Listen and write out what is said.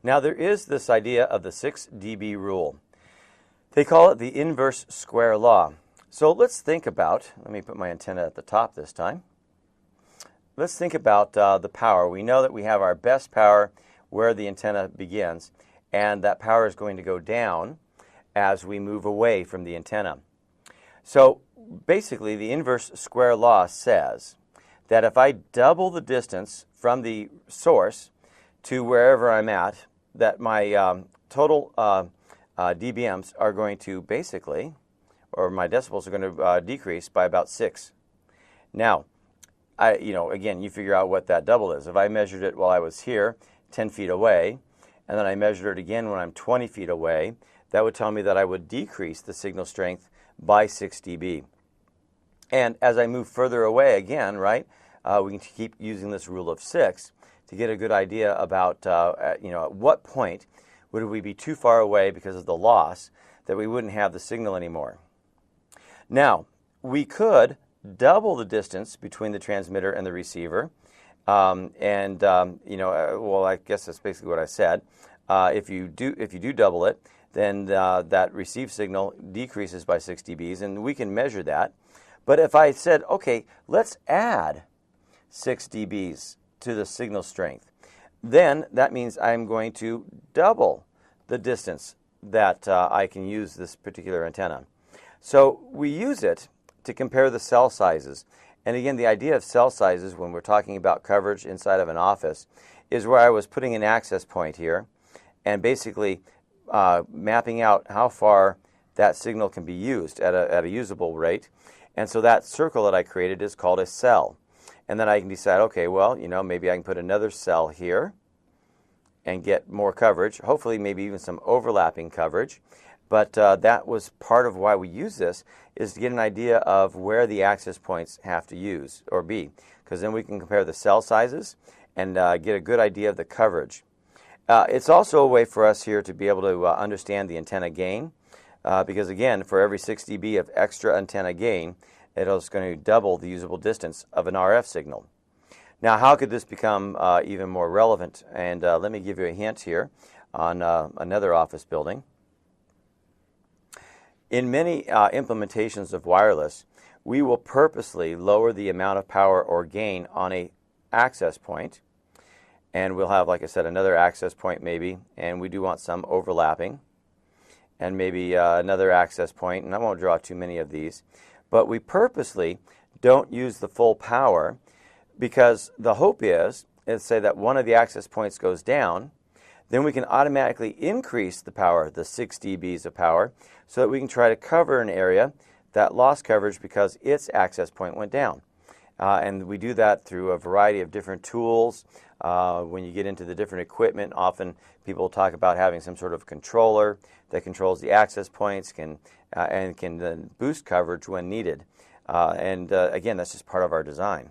Now there is this idea of the 6 dB rule. They call it the inverse square law. So let's think about, let me put my antenna at the top this time. Let's think about the power. We know that we have our best power where the antenna begins, and that power is going to go down as we move away from the antenna. So basically the inverse square law says that if I double the distance from the source to wherever I'm at, that my total dBms are going to basically, or my decibels are going to decrease by about 6. Now, again, you figure out what that double is. If I measured it while I was here, 10 feet away, and then I measured it again when I'm 20 feet away, that would tell me that I would decrease the signal strength by 6 dB. And as I move further away again, right, we can keep using this rule of 6 to get a good idea about, at what point would we be too far away because of the loss that we wouldn't have the signal anymore. Now, we could double the distance between the transmitter and the receiver, well, I guess that's basically what I said. If you do double it, then that received signal decreases by 6 dBs, and we can measure that. But if I said, okay, let's add 6 dBs to the signal strength, then that means I'm going to double the distance that I can use this particular antenna. So we use it to compare the cell sizes. And again, the idea of cell sizes when we're talking about coverage inside of an office is where I was putting an access point here and basically mapping out how far that signal can be used at a usable rate. And so that circle that I created is called a cell. And then I can decide, okay, well, maybe I can put another cell here and get more coverage, hopefully maybe even some overlapping coverage. But that was part of why we use this, is to get an idea of where the access points have to use or be, because then we can compare the cell sizes and get a good idea of the coverage. It's also a way for us here to be able to understand the antenna gain, because again, for every 6 dB of extra antenna gain, it's going to double the usable distance of an RF signal. Now, how could this become even more relevant? And let me give you a hint here on another office building. In many implementations of wireless, we will purposely lower the amount of power or gain on a access point. And we'll have, like I said, another access point maybe, and we do want some overlapping. And maybe another access point, and I won't draw too many of these. But we purposely don't use the full power because the hope is say that one of the access points goes down, then we can automatically increase the power, the 6 dBs of power, so that we can try to cover an area that lost coverage because its access point went down. And we do that through a variety of different tools. When you get into the different equipment, often people talk about having some sort of controller that controls the access points and can then boost coverage when needed. Again, that's just part of our design.